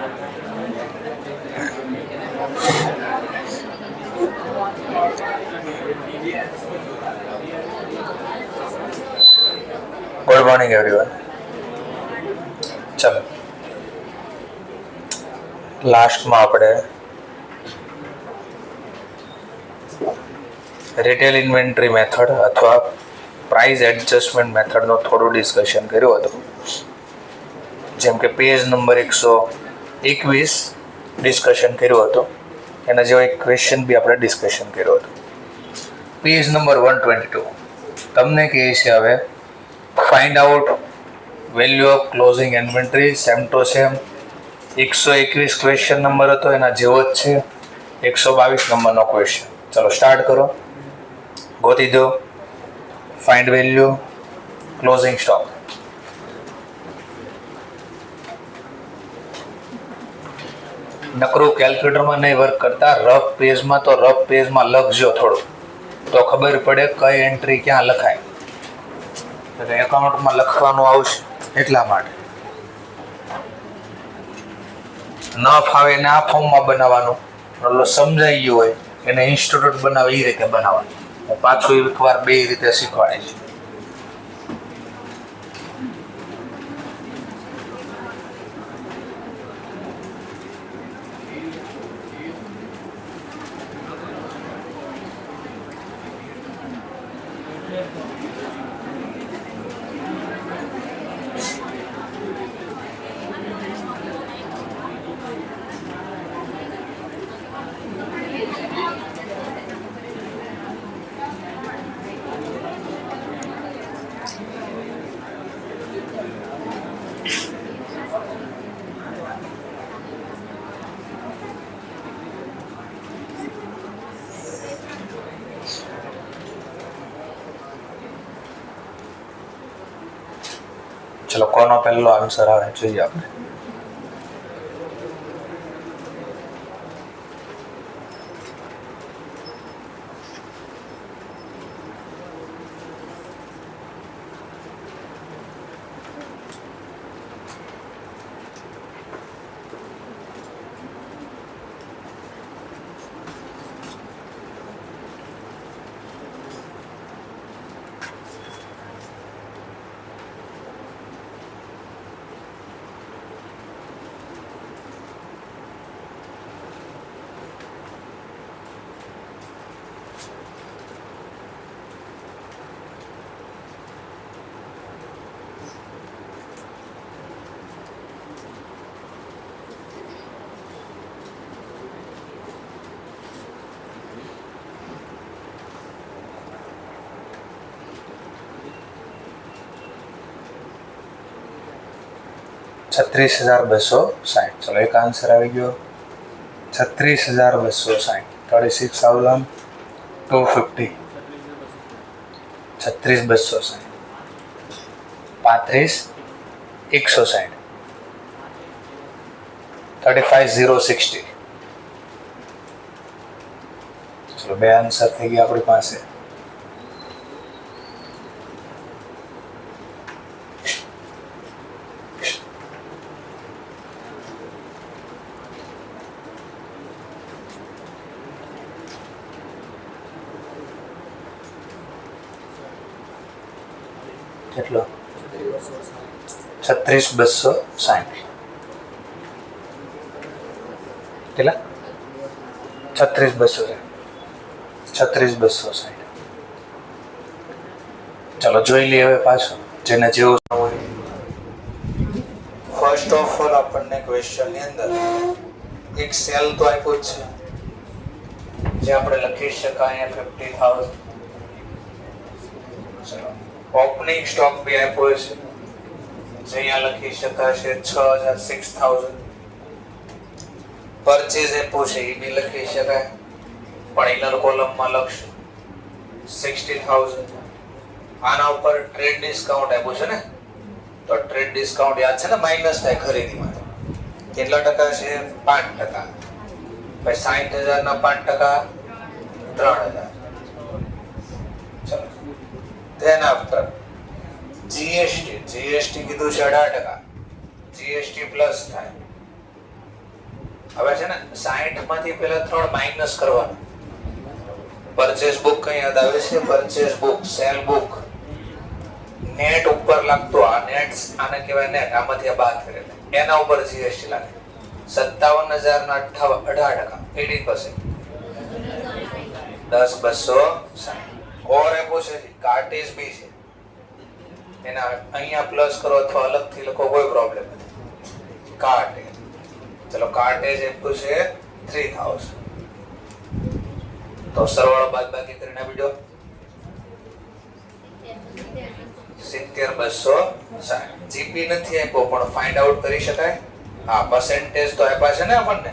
Good morning everyone. ચલો, લાસ્ટમાં આપણે રિટેલ ઇન્વેન્ટરી મેથડ અથવા પ્રાઇસ એડજસ્ટમેન્ટ મેથડનો થોડું ડિસ્કશન કર્યું હતું. જેમ કે પેજ નંબર 121 ડિસ્કશન કર્યું હતું, એના જેવો એક ક્વેશ્ચન બી આપણે ડિસ્કશન કર્યો હતો. પેજ નંબર 122 તમને કહે છે હવે find out value of closing inventory. Same to same 121 question number હતો, એના જેવો જ છે 122 નંબરનો ક્વેશ્ચન. ચલો સ્ટાર્ટ કરો, ગોતી દો ફાઇન્ડ વેલ્યુ ક્લોઝિંગ સ્ટોક. નકરું કેલ્ક્યુલેટરમાં નહીં વર્ક કરતા, રફ પેજમાં લખજો થોડું, તો ખબર પડે કઈ એન્ટ્રી ક્યાં લખાય. એટલે એકાઉન્ટમાં લખવાનું આવશે એટલા માટે. ન ફાવે એને આ ફોર્મમાં બનાવવાનું, એટલે સમજાઈ ગયું હોય એને ઇન્સ્ટિટ્યૂટ બનાવે એ રીતે બનાવવાનું. હું પાછું એકવાર બે રીતે શીખવાડીશ. ચલો, કોનો પહેલો આન્સર આવે જોઈએ આપણે. $36,260. ચલો, એક આન્સર આવી ગયો 36,260. 36,250. 36,260. 35,160. 35,060. ચલો, બે આન્સર થઈ ગયા આપણી પાસે. કેટલો? 36,260. કેટલા? 36,260. 36,260. ચલો જોઈ લઈએ હવે પાછું, જેને જેવું હોય. ફર્સ્ટ ઓફ ઓલ આપણને ક્વેશ્ચનની અંદર એક સેલ તો આપ્યો જ છે, જે આપણે લખી શકાય 50,000. ચલો, ઓપનિંગ સ્ટોક બી આપ્યો છે, જે અહીંયા લખી શકાશે 6,000. પરચેઝ આપ્યો છે, એ બી લખી શકાય, પણ ઇનર કોલમમાં લખશું 60,000. આના ઉપર ટ્રેડ ડિસ્કાઉન્ટ આપ્યું છે ને, તો ટ્રેડ ડિસ્કાઉન્ટ યાદ છે ને, માઇનસ થાય ખરીદીમાં. કેટલા ટકા છે? 5%. ભાઈ 60,000 ના 5%, 3,000. ચલો, then after GST કીધું છે 18%. GST પ્લસ થાય હવે છે ને 60 માંથી પહેલા 3 માઈનસ કરવાના. પરચેસ બુક કઈ યાદ આવે છે? Purchase book, cell book, net ઉપર લાગતો આ નેટ, આને કહેવાય નેટ. આમાંથી આ બાદ કરે એના ઉપર જીએસટી લાગે. 57,000 ના 18%, 18%, 10,260. ઓર એ પૂછે છે કાર્ટેજ બી છે, એના અહીંયા પ્લસ કરો અથવા અલગથી લખો કોઈ પ્રોબ્લેમ નથી. કાર્ટેજ, ચલો કાર્ટેજ એટલું છે 3000. તો સરવાળો બાદબાકી કરીને આપી દો. 70,260. જીપી નથી આપ્યો પણ ફાઇન્ડ આઉટ કરી શકાય. હા, પર્સન્ટેજ તો આપ્યા છે ને આપણને.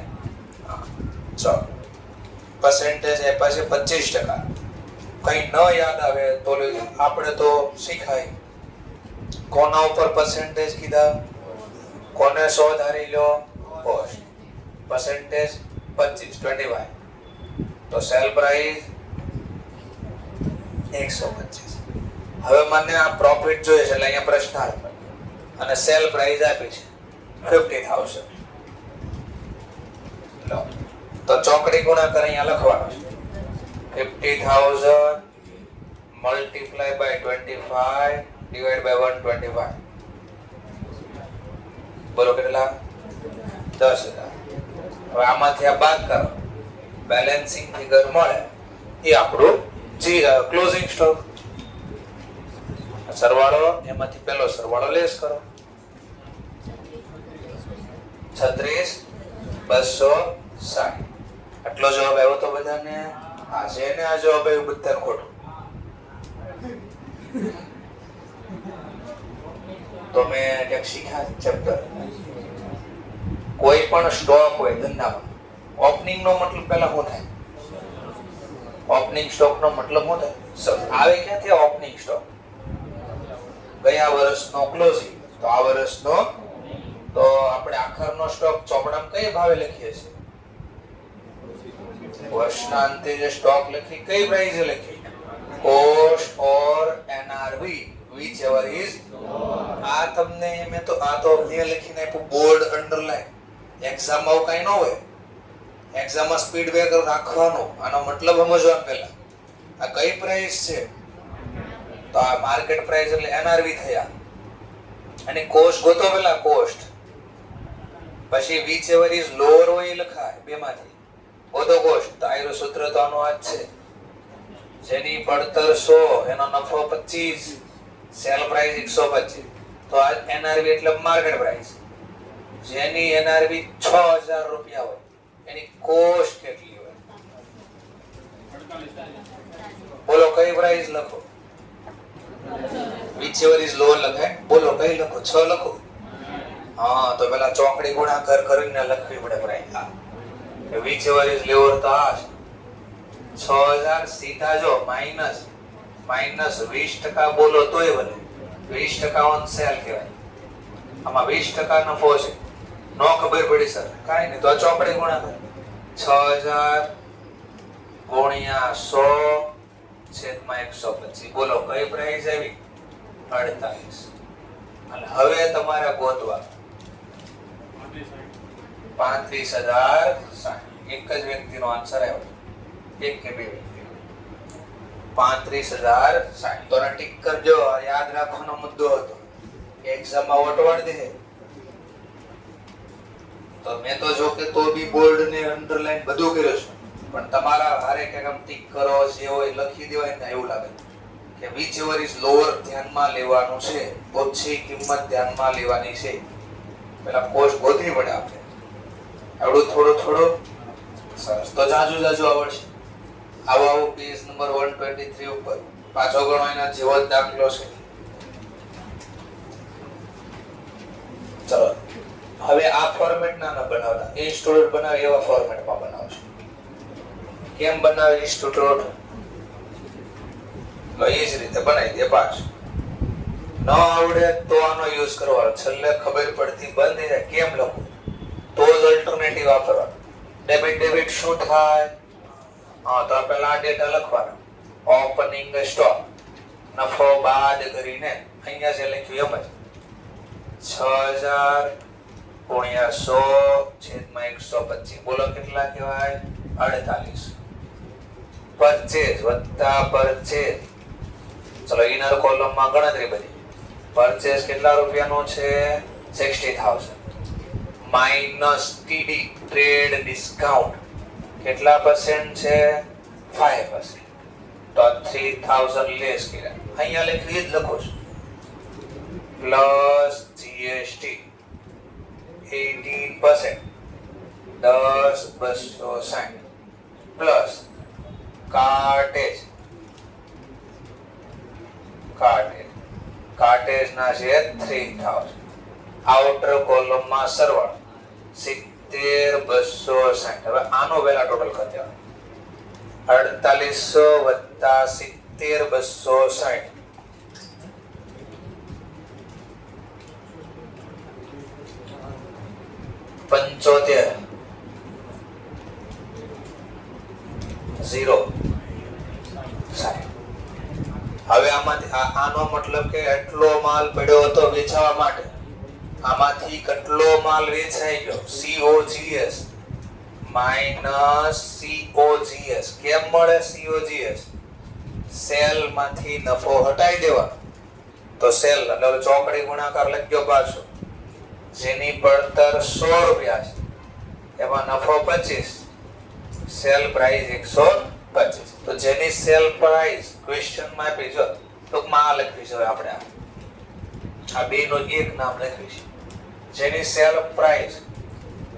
ચલો પર્સન્ટેજ આપ્યા છે 25%. કઈ ન યાદ આવે તો આપણે તો શીખાય. કોના ઉપર પર્સન્ટેજ કીધા? કોને 100 ધારી લો? કોસ્ટ. પર્સન્ટેજ 25. તો સેલ પ્રાઇસ 125. હવે મને આ પ્રોફિટ જોઈએ છે એટલે અહીંયા પ્રશ્નાર્થ અને સેલ પ્રાઇસ આપી છે 50,000. લો તો ચોકડી ગુણાકાર અહીંયા લખવાનો છે. 50,000 મલ્ટીપ્લાય બાય 25 ડિવાઇડ બાય 125. બોલો કેટલા? 10,000. હવે આમાંથી આ બાદ કરો, બેલેન્સિંગ ફિગર મળે એ આપણું ક્લોઝિંગ સ્ટોક. સરવાળો એમાંથી પહેલો સરવાળો લેસ કરો. 36,260. આટલો જવાબ આવ્યો તો બધાને? હા છે ને, આ જવાબ આવ્યો બધાને ખોટું. તો મેં એક શીખ્યા ચેપ્ટર. કોઈ પણ સ્ટોક હોય ધંધામાં, ઓપનિંગ નો મતલબ પહેલા શું થાય? ઓપનિંગ સ્ટોક નો મતલબ શું થાય? આવે ક્યાંથી ઓપનિંગ સ્ટોક? ગયા વર્ષનો ક્લોઝિંગ. તો આ વર્ષનો, તો આપણે આખરનો સ્ટોક ચોપડામાં કઈ ભાવે લખીએ છીએ? વર્ષના અંતે જે સ્ટોક લખી કઈ પ્રાઇસે લખી? Cost or NRV, whichever is. આ તમને મેં તો આ તો મેં લખીને આપ્યું બોલ્ડ અંડરલાઈન. એક્ઝામ આવું કઈ ન હોય. એક્ઝામમાં સ્પીડ બ્રેકર રાખવાનું, આનો મતલબ સમજવાનો પહેલા. આ કઈ પ્રાઇસ છે? તો આ માર્કેટ પ્રાઇસ એટલે એનઆરવી થયા. અને કોસ્ટ ગોતો પેલા કોસ્ટ. પછી whichever is lower હોય એ લખાય બેમાંથી. ગોતો કોસ્ટ. તો આયરો સૂત્ર તો આનો આ જ છે. જેની પડતર 100 એનો નફો 25, સેલ પ્રાઇસ 125. તો આ એનઆરવી એટલે માર્કેટ પ્રાઇસ. જેની એનઆરવી 6,000 રૂપિયા હોય એની કોસ્ટ કેટલી હોય? બોલો કઈ પ્રાઇસ લખો? whichever is lower લખાય. બોલો કઈ લખો? 6 લખો. હા, તો પેલા ચોકડી ગુણાકાર કરીને લખવી પડે પ્રાઇસ. હા, whichever is lower તો આ 6,000 સીધા જો માઈનસ 20% બોલો તોય ભલે 20% ઓન સેલ કહેવાય. આમાં 20% નફો છે. નો ખબર પડી સર કાઈ નહીં, તો આ ચોકડી ગુણાકાર 6,000 ગુણ્યા 100 છેદમાં 125. બોલો કઈ પ્રાઇસ આવી? 48. અને હવે તમારે ગોતવા 35,060. એક જ વ્યક્તિનો આન્સર આવ્યો, એક કે બે વ્યક્તિ. 35,060. તો ટીક કરજો, યાદ રાખવાનો મુદ્દો હતો. એક્ઝામમાં વટવાડ દે. તો મેં તો જો કે તો બી બોલ્ડ ને અંડરલાઈન બધું કર્યું છે, પણ તમારા હારે કે આમ ટીક કરો જે હોય લખી દેવાય ને એવું લાગે કે whichever is lower ધ્યાનમાં લેવાનું છે, ઓછી કિંમત ધ્યાનમાં લેવાની છે. પેલા કોસ્ટ ગોતવી પડે આપણે. આવડું થોડું સરસ. તો જાજુ આવડશે. આવો પેજ નંબર 123 ઉપર પાછો ગણો એના જેવો જ દાખલો છે. ચલો હવે આ ફોર્મેટ ના બનાવતા, એ સ્ટુડન્ટ બનાવે એવા ફોર્મેટમાં બનાવજો. કેમ બનાવે એ સ્ટુડન્ટ? તો એ જ રીતે બનાવી દે પાછું. ન આવડે તો આનો યુઝ કરવાનો. છેલ્લે ખબર પડતી બંધ થઈ જાય કેમ લખું તો જ અલ્ટરનેટિવ વાપરવાનો. ડેબિટ શું થાય? હા, તો પેલા આ ડેટા લખવાનો. ઓપનિંગ સ્ટોક નફો બાદ કરીને અહીંયા જે લખ્યું એમ જ 6,000 ગુણ્યા 100/125 બોલો કેટલા કહેવાય 48 પરચેઝ વત્તા પરચેઝ ચલો ઇનર કોલમમાં ગણતરી બધી પરચેઝ કેટલા રૂપિયાનો છે 60000 માઈનસ ટીડી ટ્રેડ ડિસ્કાઉન્ટ કેટલા પરસેન્ટ છે 5%. તો 3000 લેસ કર્યા અહીંયા લખી જ લખો છો પ્લસ જીએસટી 18% 10,260 પ્લસ કાર્ટેજ ના છે 3000 આઉટર કોલમમાં સરવાળો 70,260 હવે આનો વેલા ટોટલ કરી દેવાનો 4800 + 70,260 75 0 હવે આમાંથી આનો મતલબ કે એટલો માલ પડ્યો હતો વેચવા માટે આમાંથી કેટલો માલ વેચાઈ ગયો COGS માઈનસ COGS કેમ મળે COGS સેલ માંથી નફો હટાઈ દેવાનો તો સેલ એટલે ચોકડી ગુણાકાર લખ્યો પાછો જેની પડતર 100 રૂપિયા છે એમાં નફો 25 સેલ પ્રાઇસ 125 તો જેની સેલ પ્રાઇસ ક્વેશ્ચન માં આપી જો ટૂંકમાં આ લખવી છે આપણે આ બે નો એક નામ લખવી છે જેની સેલ પ્રાઇસ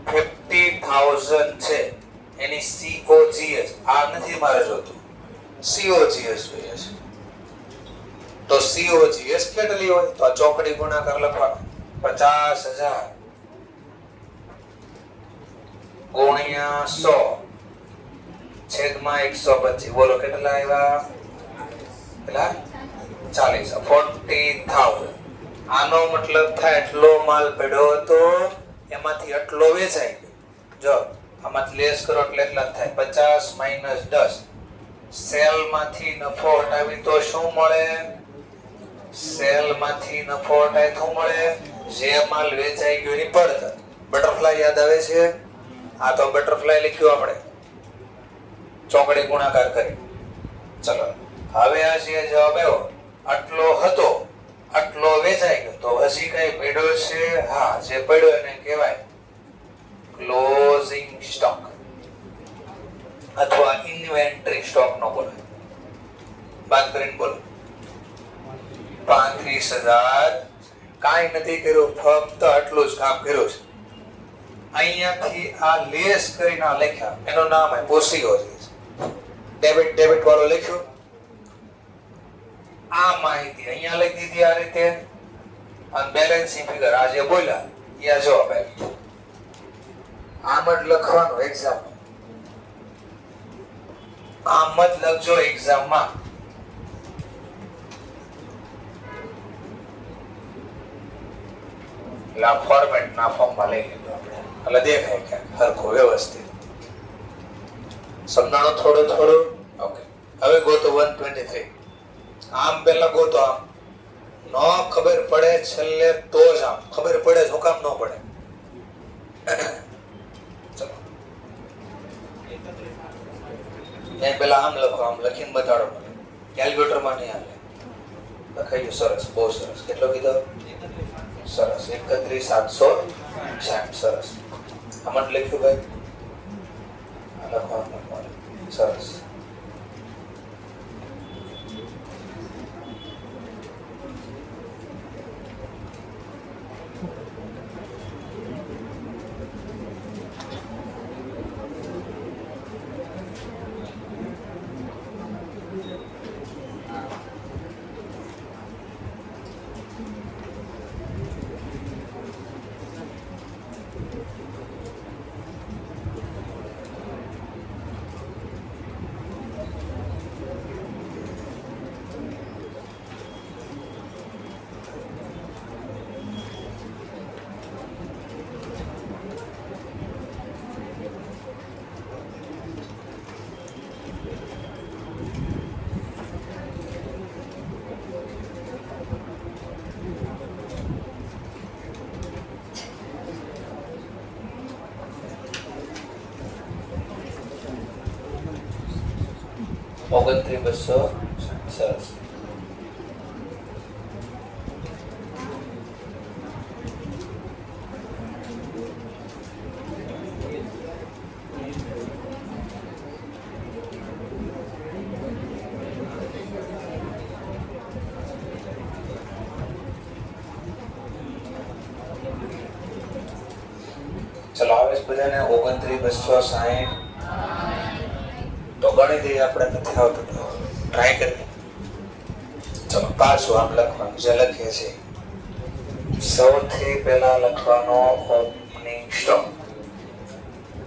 50,000 છે એની COGS આ નથી મારે જોતું COGS જોઈએ છે તો COGS કેટલી હોય તો આ ચોકડી ગુણાકાર લખવાનો 50,000 ગુણ્યા 100/125 બોલો કેટલા આવ્યા કેટલા 40,000 આનો મતલબ થાય એટલો માલ પડ્યો હતો એમાંથી એટલો વેચાઈ ગયો જો આમાંથી લેસ કરો એટલે એટલા થાય 50 - 10 સેલ માંથી નફો હટાવી તો શું મળે સેલ માંથી નફો હટાય તો મળે જે માલ વેચાઈ ગયો એની પડતર બટરફ્લાય યાદ આવે છે આ તો બટરફ્લાય લખ્યું આપણે ચોકડી ગુણાકાર કરી ચલો હવે આ જે જવાબ આવ્યો આટલો હતો આટલો વેચાઈ ગયો તો હજી કઈ પડ્યો છે હા જે પડ્યો એને કહેવાય ક્લોઝિંગ સ્ટોક અથવા ઇન્વેન્ટરી સ્ટોક નો બોલો બાદ કરીને બોલો 35,000 કાઈ નથી કર્યું ફક્ત આટલું જ કામ કર્યું છે અહીંયાથી આ લેસ કરીને લખ્યા એનું નામ છે પોસીઓસ ડેબિટ વાળો લખ્યો આ માહિતી અહીંયા લખી દીધી આ રીતે અને બેલેન્સિંગ ફિગર આ જે બોલ્યા યા જવાબ આવ્યો આમ જ લખવાનું એક્ઝામ આમ જ લખજો એક્ઝામ માં લા ફોર્મેટ ના ફોર્મ માં લઈ લીધું આપણે એટલે દેખાય કે હરખો વ્યવસ્થિત સમજાણો થોડો ઓકે હવે ગોતો 123 આમ પહેલા ગોતો આમ નો ખબર પડે છેલ્લે તો જ આમ ખબર પડે જો કામ ન પડે ચલો મેં પહેલા આમ લખો આમ લખીને બતાડો મને કેલ્ક્યુલેટર માં નહીં આવે લખાયું સરસ બહુ સરસ કેટલો કીધો સરસ 31,760 સરસ આમાં લખ્યું ભાઈ લખવાનું સરસ 29,260. સરસ. ચલો આવે છે બધાને 29,260. તો ગણી દઈએ, આપણે નથી આવતું તો ટ્રાય કરીએ. ચલો પાછું આમ લખવાનું જે લખીએ છીએ. સૌથી પહેલા લખવાનો ઓપનિંગ સ્ટોક,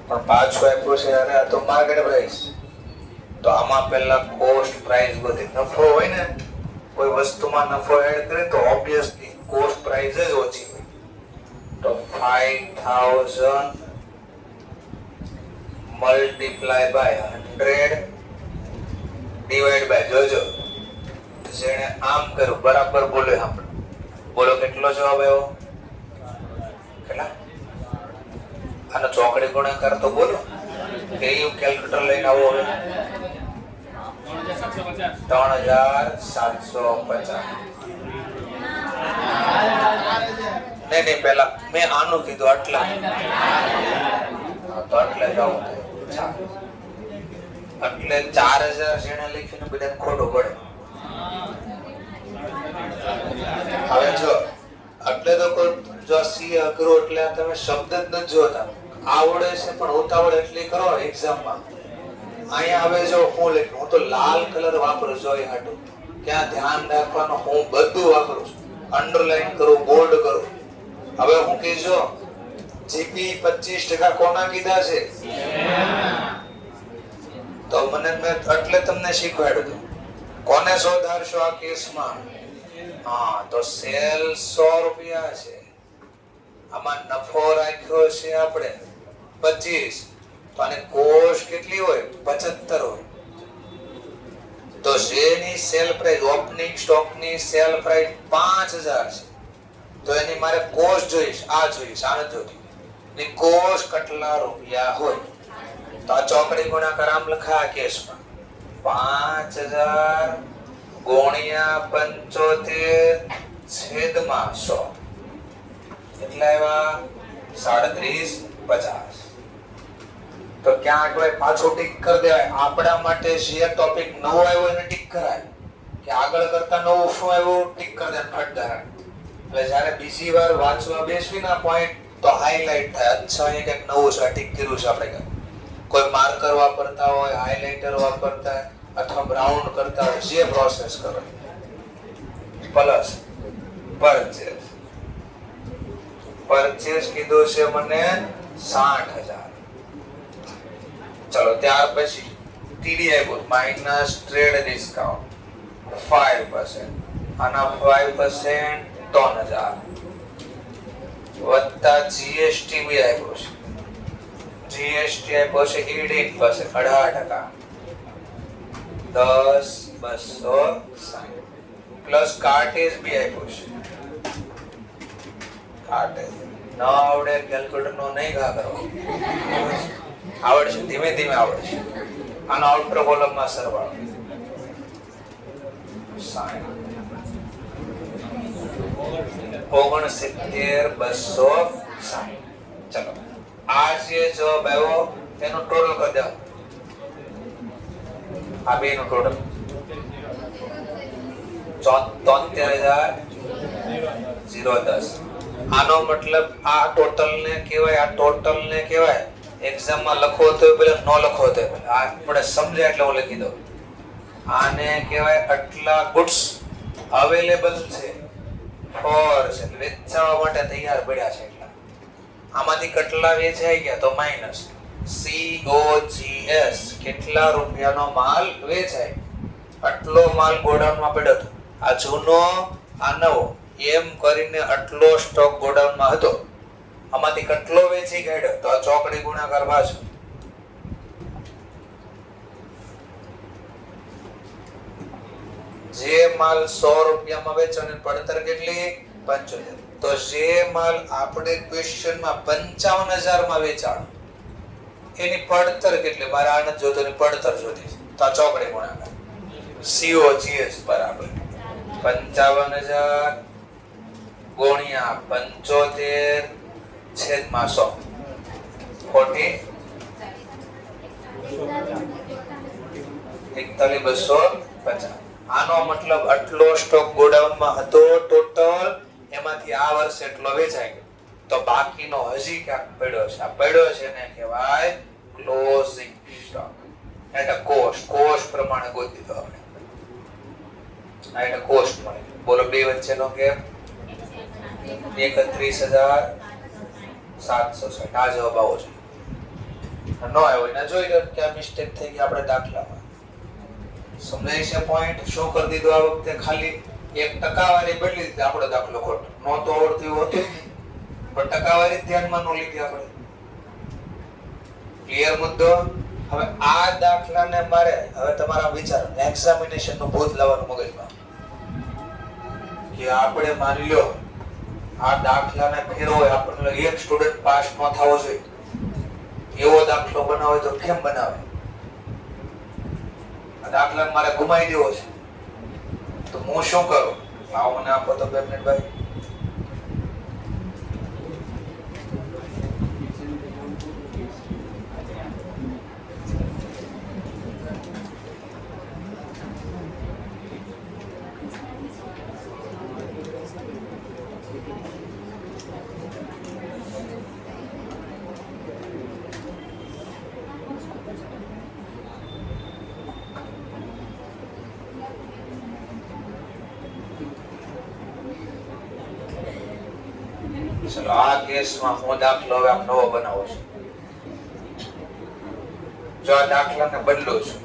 પણ પાછું આપ્યું છે અરે આ તો માર્કેટ પ્રાઇસ. તો આમાં પહેલા કોસ્ટ પ્રાઇસ બધી નફો હોય ને, કોઈ વસ્તુમાં નફો એડ કરે તો ઓબ્વિયસલી કોસ્ટ પ્રાઇસ જ ઓછી હોય. તો 5,000 મલ્ટીપ્લાય બાય 100 ડિવાઈડ બાય, જોજો જેણે આમ કર્યું બરાબર બોલે. સાંભળો, બોલો કેટલો જવાબ આવ્યો? કેટલા? આનો ચોકડી ગુણાકાર તો બોલો. કેયું કેલ્ક્યુલેટર લઈને આવો હવે. 3,750. નહીં પેલા મેં આનું કીધું આટલા, તો આટલા જાવ એટલે 4,000 જેને લખીને બધાને ખોટું પડે. હવે જો એટલે તો જો સી અઘરો એટલે તમે શબ્દ જ નથી જોતા, આવડે છે પણ ઉતાવળ એટલી કરો એક્ઝામમાં. અહીંયા હવે જો હું લખ્યું, હું તો લાલ કલર વાપરું છું એ હાટું. ક્યાં ધ્યાન રાખવાનું, હું બધું વાપરું છું, અંડરલાઈન કરું, બોલ્ડ કરું. હવે હું કહેજો જીપી 25% કોના કીધા છે? તો મને મેં એટલે તમને શીખવાડ્યું. કોને સુધારશો આ કેસમાં? હા, તો સેલ 100 રૂપિયા છે, આમાં નફો રાખ્યો છે આપણે 25, તો આની કોસ્ટ કેટલી હોય? 75 હોય. તો જેની સેલ પ્રાઇસ, ઓપનિંગ સ્ટોકની સેલ પ્રાઇસ 5,000 છે, તો એની મારે કોસ્ટ જોઈશ, આ જોઈશ, આ નથી જોતી. ની કોસ્ટ કેટલા રૂપિયા હોય? તો આ ચોકડી ગુણાકાર આમ લખાય કેસમાં. 5,000 ગુણ્યા 75 છેદમાં 100 કેટલા આવ્યા? 37,50. તો ક્યાં અટવાય? પાછો ટીક કરી દેવાય. આપણા માટે જે ટોપિક નવો આવ્યો એને ટીક કરાય, કે આગળ કરતા નવું શું આવ્યું ટીક કરી દે ફટદારા. એટલે જ્યારે બીજી વાર વાંચવા બેસવી ના પોઈન્ટ તો હાઇલાઇટ થાય. અચ્છા અહીંયા કંઈક નવું છે, ટીક કર્યું છે આપણે. કોઈ માર્કર વાપરતા હોય, હાઇલાઇટર વાપરતા હોય, અથવા બ્રાઉન કરતા હોય, જે પ્રોસેસ કરો. પ્લસ પરચેસ, પરચેસ કીધું છે મને 60,000. ચલો ત્યાર પછી ટીડીઆઈ બોલ માઇનસ ટ્રેડ ડિસ્કાઉન્ટ 5%, આના 5% 3,000 વત્તા જીએસટી બી આપ્યો છે. જીએસટી આપ્યો છે 18%, 18%, 10,260 પ્લસ કાર્ટેજ બી આપ્યો છે. કાર્ટેજ ન આવડે કેલ્ક્યુલેટર નો નહીં ઘા કરો, આવડશે, ધીમે ધીમે આવડશે. આનો આઉટર કોલમમાં સરવાળો 69,260. ચલો આ જે જવાબ આવ્યો એનું ટોટલ કરી દો. આ બે નું ટોટલ 73,010. આનો મતલબ આ ટોટલ ને કહેવાય, આ ટોટલ ને કહેવાય. એક્ઝામ માં લખો તો પેલા ન લખો તો પેલા આપણે સમજે એટલે હું લખી દઉં. આને કહેવાય આટલા ગુડ્સ અવેલેબલ છે ફોર છે, વેચવા માટે તૈયાર પડ્યા છે. એટલા આમાંથી કેટલા વેચાઈ ગયા તો માઈનસ COGS, કેટલા રૂપિયાનો માલ વેચાય. આટલો માલ ગોડાઉનમાં પડ્યો હતો, આ જૂનો આ નવો, એમ કરીને આટલો સ્ટોક ગોડાઉનમાં હતો. આમાંથી કેટલો વેચી કાઢ્યો તો આ ચોકડી ગુણાકાર પાછો. જે માલ 100 રૂપિયામાં વેચો ને પડતર કેટલી? 75. તો જે માલ આપણે ક્વેશ્ચનમાં 55,000 માં વેચાણો એની પડતર કેટલી? મારે આ નથી જોતો, એની પડતર જોતી છે. તો આ ચોકડી ગુણાકાર COGS બરાબર 55,000 ગુણ્યા 75 છેદમાં 100 ખોટી 41,250. આનો મતલબ આટલો સ્ટોક ગોડાઉનમાં હતો ટોટલ, એમાંથી આ વર્ષે એટલો વેચાઈ ગયો, તો બાકીનો હજી ક્યાંક પડ્યો છે. આ પડ્યો છે ને કહેવાય ક્લોઝિંગ સ્ટોક. એટલે કોસ્ટ પ્રમાણે ગોતી દીધો આપણે. આ એટલે કોસ્ટ મળે. બોલો બે વચ્ચેનો ગેપ 31,760. આ જવાબ આવો છે. ન આવ્યો એને જોઈ લો કે આ મિસ્ટેક થઈ ગઈ આપણે દાખલામાં. સમજાય છે પોઈન્ટ? શું કરી દીધું આ વખતે? ખાલી એક ટકાવારી બદલી દીધી. આપણો દાખલો ખોટો નહોતો આવડતું એવું હતું, પણ ટકાવારી ધ્યાનમાં ન લીધી આપણે. ક્લિયર મુદ્દો? હવે આ દાખલાને મારે હવે તમારા વિચાર એક્ઝામિનેશન નું ભૂત લાવવાનું મગજમાં કે આપણે માની લો આ દાખલાને ફેરવો, આપણને એક સ્ટુડન્ટ પાસ ન થવો જોઈએ એવો દાખલો બનાવે તો કેમ બનાવે? આ દાખલાને મારે ગુમાવી દેવો છે તો હું શું કરું? આવો મને આપો તો 2 મિનિટ ભાઈ. ચલો આ કેસમાં હું દાખલો હવે આમ નવો બનાવું છું. જો આ દાખલાને બદલું છું,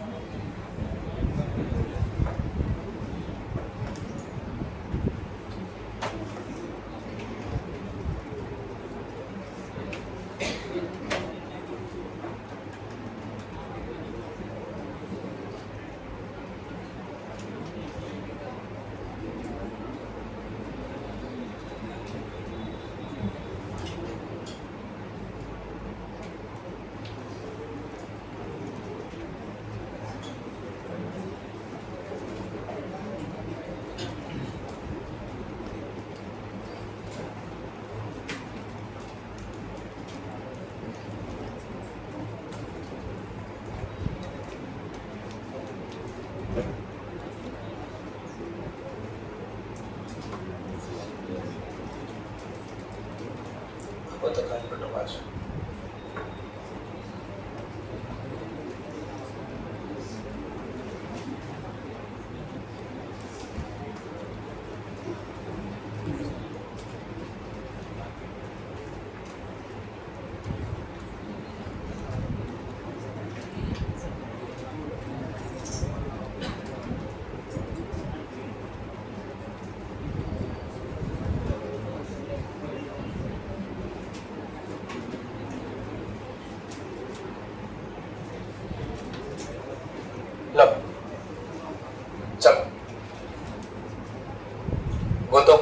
તો ખાલી બટો પાછું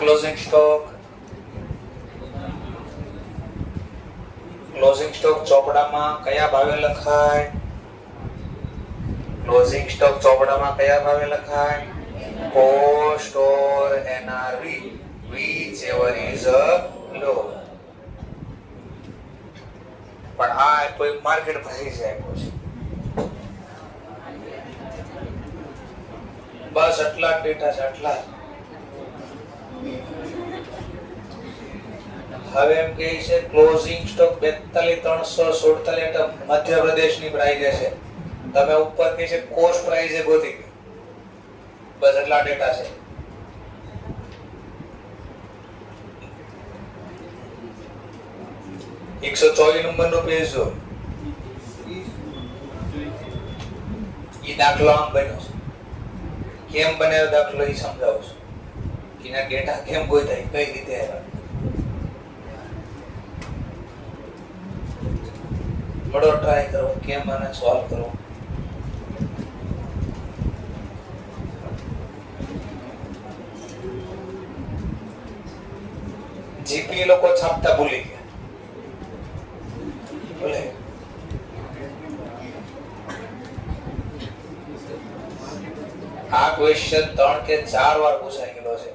ક્લોઝિંગ સ્ટોક. ક્લોઝિંગ સ્ટોક ચોપડામાં કયા ભાવે લખાય? ક્લોઝિંગ સ્ટોક ચોપડામાં કયા ભાવે લખાય? Cost or NRV, whichever is low. પણ આ કોઈ માર્કેટ પ્રાઇસ આપ્યો છે, બસ આટલા ડેટા છે, આટલા. હવે એમ કહે છે ક્લોઝિંગ સ્ટોક 42,347 એટલે મધ્યપ્રદેશની પ્રાઇસ છે. તમે ઉપર કહે છે કોસ્ટ પ્રાઇસ એ ગોતી ગઈ, બસ એટલા ડેટા છે. એકસો 124 નંબરનો પેજ જો. એ દાખલો આમ બન્યો છે. કેમ બન્યો દાખલો એ સમજાવું છું. એના ડેટા કેમ ગોતાય, કઈ રીતે આવ્યા. થોડો ટ્રાય કરો, કેમ આને સોલ્વ કરો. જીપી લોકો છાપતા ભૂલી ગયા. બોલે આ ક્વેશ્ચન 3 કે 4 વાર પૂછાઈ ગયેલો છે.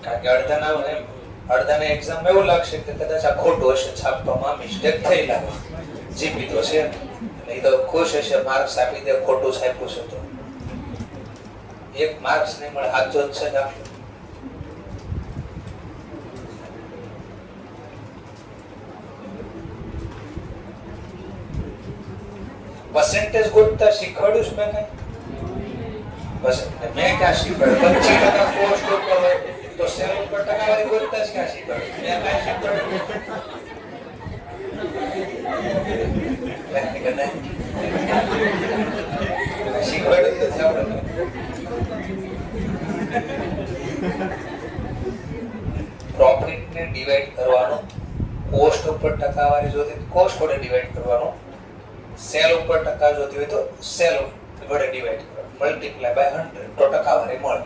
કારણ કે અડધાને એક્ઝામ એવું લાગશે કે કદાચ આ ખોટું હશે, છાપવામાં મિસ્ટેક થઈ લાગે, જીપી તો છે નહીં તો ખુશ હશે, માર્ક્સ આપી દે, ખોટું છાપ્યું છે તો 1 માર્ક્સ નહીં મળે. સાચો જ છે દાખલો. પરસેન્ટેજ ગોતતા શીખવાડ્યું છે મેં કઈ? બસ મેં ક્યાં શીખવાડ્યું? 25% પોસ્ટ ઉપર હોય તો સેલ ઉપર ટકાવારી ગોતતા જ ક્યાં શીખવાડ્યું? મેં કાંઈ શીખવાડ્યું શીખવાડ્યું નથી આપણે. પ્રોફિટ ને ડિવાઈડ કરવાનો, કોસ્ટ ઉપર ટકાવારી જોતી કોસ્ટ વડે ડિવાઈડ કરવાનો, સેલ ઉપર ટકા જોતી હોય તો સેલ વડે ડિવાઈડ કરવાનો, મલ્ટીપ્લાય બાય 100 તો ટકાવારી મળે.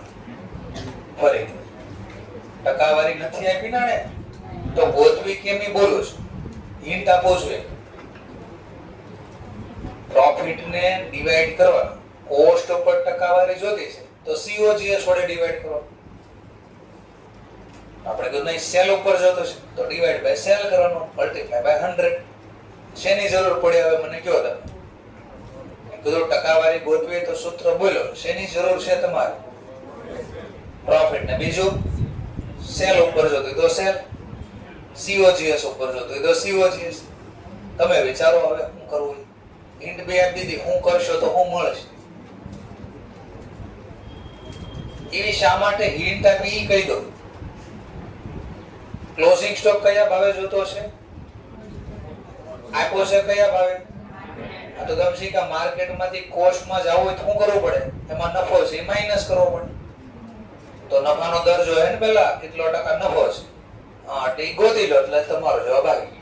ફરીથી ટકાવારી નથી આપી ને તો ગોતવી કેમ ઈ બોલું છું, હિન્ટ આપો જોઈએ. પ્રોફિટ ને ડિવાઈડ કરવાનો, કોસ્ટ ઉપર ટકાવારી જોતી છે તો COGS વડે ડિવાઈડ કરો. આપણે કીધું નહીં સેલ ઉપર જોતો છે તો ડિવાઈડ બાય સેલ કરવાનો, મલ્ટીપ્લાય બાય 100. શેની જરૂર પડી હવે મને કહો તમે? કીધું ટકાવારી ગોતવી તો સૂત્ર બોલો, શેની જરૂર છે તમારે? પ્રોફિટ ને બીજું સેલ ઉપર જોતું તો સેલ, COGS ઉપર જોતું તો COGS. તમે વિચારો હવે શું કરવું. હિન્ટ બે આપી દીધી, હું કરશો તો હું મળશે. એવી શા માટે હિન્ટ આપી ઈ કહી દો. ક્લોઝિંગ સ્ટોક કયા ભાવે જોતો છે? આપ્યો છે કયા ભાવે? આ તો ગમશી કે માર્કેટમાંથી કોસ્ટમાં જવું હોય તો શું કરવું પડે? એમાં નફો છે એ માઈનસ કરવો પડે. તો નફાનો દર જો હે ને પેલા કેટલો ટકા નફો છે, હા ટી ગોતી લો એટલે તમારો જવાબ આવી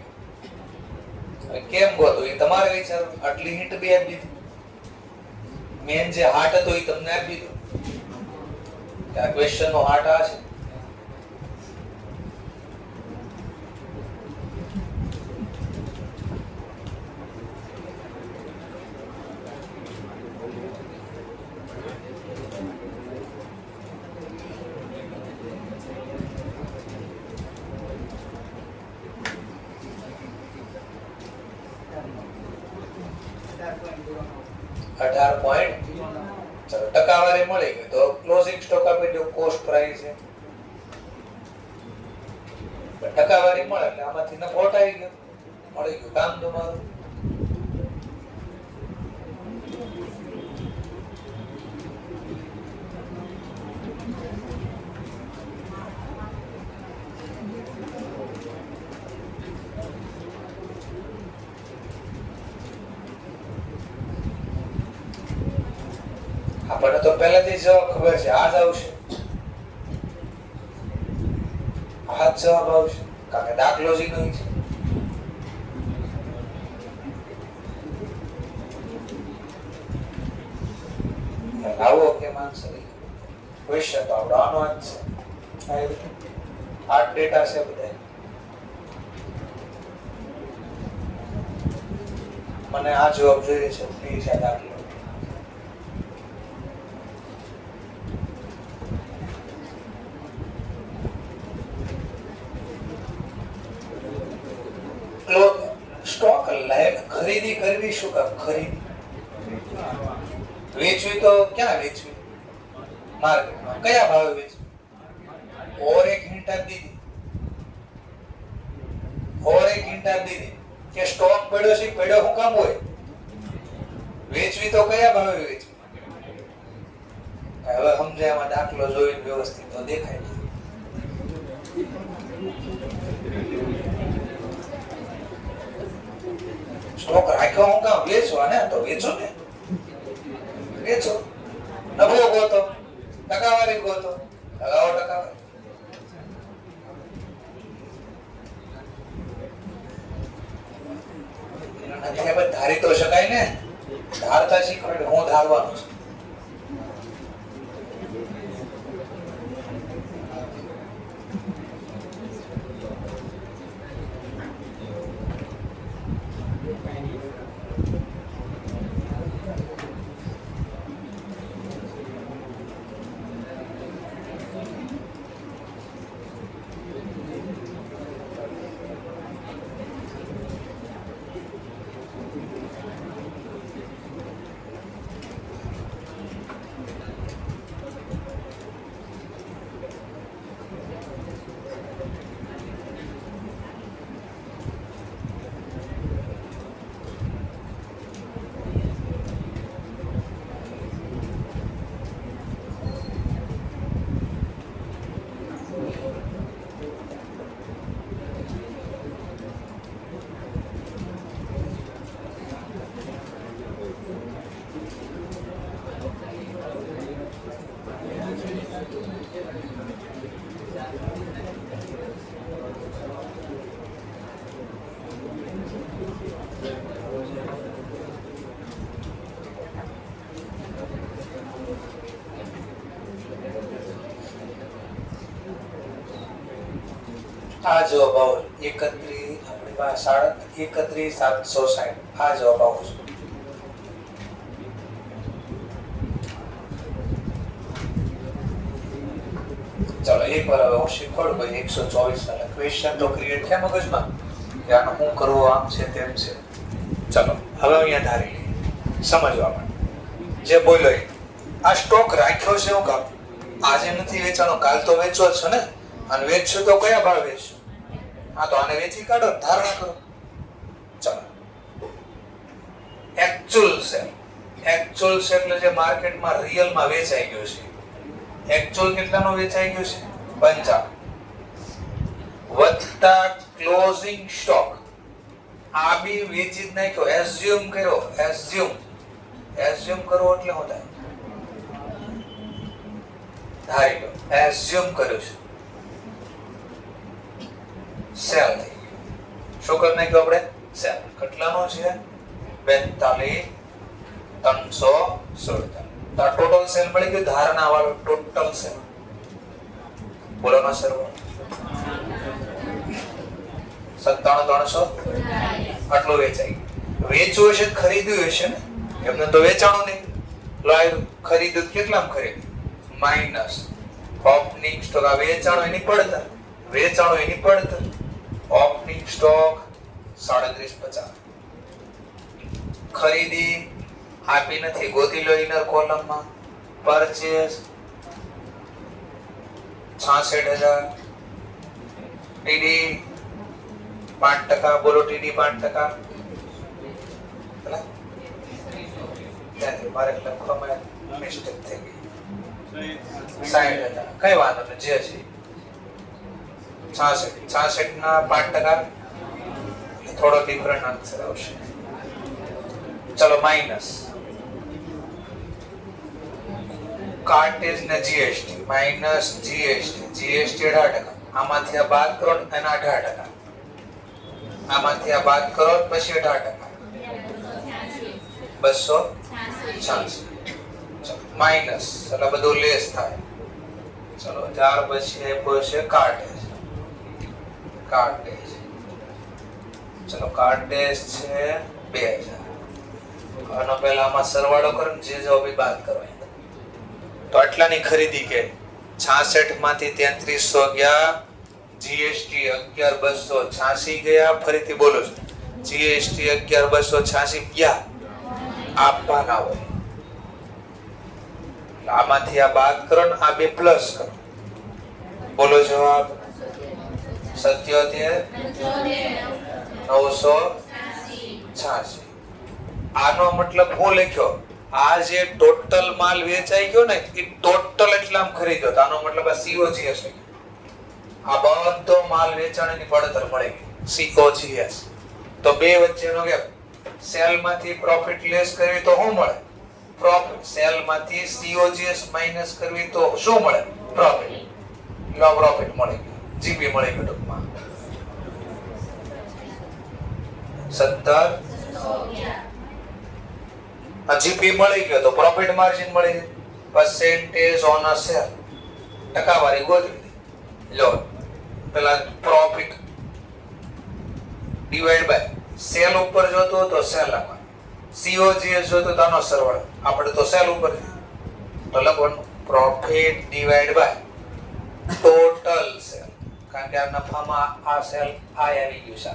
ગયો. કેમ ગોતું એ તમારે વિચારો. આટલી હિન્ટ બી આપી દીધી. મેન જે હાર્ટ હતો એ તમને આપી દીધો. આ ક્વેશ્ચન નો હાર્ટ આ છે. ટકાવારી મળી ગઈ તો ક્લોઝિંગ સ્ટોક આપી દો, કોસ્ટ પ્રાઇસ છે. ટકાવારી મળે એટલે આમાંથી નફો આવી ગયો, મળી ગયું કામ તમારું. આપણને તો પહેલાથી જવાબ ખબર છે, આ જ આવશે, આ જ જવાબ આવશે, કારણ કે દાખલો જ નહીં છે. આવો કે આન્સર ક્વેશ્ચન તો આપણો આનો જ છે. આ ડેટા છે બધા. મને આ જવાબ જોઈએ છે, પ્લીઝ આ દાખલો. સ્ટોક ખરીદી કરવી શું કામ? ખરીદી વેચવી તો ક્યાં વેચવી? માર્કેટમાં. કયા ભાવે વેચવી? ઓર એક હિન્ટ આપી દીધી, કે સ્ટોક પડ્યો છે, પડ્યો શું કામ હોય? વેચવી તો કયા ભાવે વેચવી? હવે સમજાય એમાં દાખલો જોઈને વ્યવસ્થિત તો દેખાય. સ્ટોક રાખ્યો હું કામ? વેચવા ને, તો વેચો ને, વેચો. નફો ગોતો, ટકાવારી ગોતો, લગાવો ટકાવારી. નથી ધારી તો શકાય ને, ધારતા શીખવાડે. હું ધારવાનું છું. આ જવાબ આવો 31 આપણી પાસે 31,760 આ જવાબ આવો છે. ચાલો એકવાર હવે હું શીખવાડું ભાઈ 124 ના ક્વેશ્ચન તો ક્રિએટ થયા મગજમાં કે આનું શું કરવું આમ છે તેમ છે. ચાલો હવે અહીંયા ધારી લઈએ સમજવા માટે જે બોલ્યો એ આ સ્ટોક રાખ્યો છે હું કામ આજે નથી વેચાણો કાલ તો વેચવો છે ને અને વેચશું તો કયા ભાવ વેચશું હા તો આને વેચી કાઢો ધારણા કરો. ચાલો એકચ્યુઅલ છે એટલે જે માર્કેટમાં રિયલમાં વેચાઈ ગયું છે. એકચ્યુઅલ કેટલાનો વેચાઈ ગયું છે 55 વત્તા ક્લોઝિંગ સ્ટોક આ બી વેચી જ નાખ્યો એઝ્યુમ કર્યો એઝ્યુમ કરવો એટલે શું થાય ધારી લો એઝ્યુમ કર્યું છે સેલ થઈ ગયો શું કરી નાખ્યો આપણે સેલ કેટલાનો છે 42,347 તો આ ટોટલ સેલ મળી ગયું ધારણા વાળો ટોટલ સેલ બોલો ના સર 97,300 આટલું વેચાઈ વેચવું હશે ખરીદ્યું હશે ને એમને તો વેચાણું નહીં લાવ્યું ખરીદ્યું કેટલામાં ખરીદ્યું માઇનસ ઓપનિંગ સ્ટોક આ વેચાણું એની પડતર ઓપનિંગ સ્ટોક 3750 ખરીદી આપી નથી ગોતી લો ઇનર કોલમમાં પરચેસ 66,000 ટીડી 5% બોલો ટીડી 5% મારે લખવામાં મિસ્ટેક થઈ ગઈ 60,000 કઈ વાંધો નહીં જે છે 66 ના 5% થોડો ડિફરન્ટ આન્સર આવશે. ચલો માઇનસ કાર્ટેજ ને જીએસટી માઇનસ જીએસટી 18% આમાંથી આ બાદ કરો એના 18% આમાંથી આ બાદ કરો પછી 18% 286 માઇનસ એટલે બધું લેસ થાય. ચલો ત્યાર પછી આપ્યો છે કાર્ટેજ ચલો કાર્ટેજ છે 2000 આનો પહેલા આમાં સરવાળો કરો જે જવાબ એ બાદ કરો તો આટલાની ખરીદી કે 66 માંથી 3300 ગયા જીએસટી 11,286 ગયા ફરીથી બોલો છો જીએસટી 11,286 ગયા આપવાના હોય આમાંથી આ બાદ કરો ને આ બે પ્લસ કરો બોલો જવાબ 77,986 આનો મતલબ હું લખ્યો આ જે ટોટલ માલ વેચાઈ ગયો ને એ ટોટલ એટલામાં ખરીદ્યો તો આનો મતલબ આ COGS આ બધો માલ વેચાણની પડતર મળી ગઈ COGS તો બે વચ્ચેનો ગેપ સેલ માંથી પ્રોફિટ લેસ કરવી તો શું મળે પ્રોફિટ સેલ માંથી COGS માઈનસ કરવી તો શું મળે પ્રોફિટ લો પ્રોફિટ મળી ગયો જીપી મળી ગયો ટૂંકમાં 17 જીપી મળી ગયો તો પ્રોફિટ માર્જિન મળી ગયું પરસેન્ટેજ ઓન અ સેલ ટકાવારી ગોતવી લો પેલા પ્રોફિટ ડિવાઇડ બાય સેલ ઉપર જોતો તો સેલ માં COGS જોતો તો આનો સરવાળો આપણે તો સેલ ઉપર તો લખવાનું profit divide by total sale કારણ કે આ નફામાં આ સેલ આ આવી ગયું છે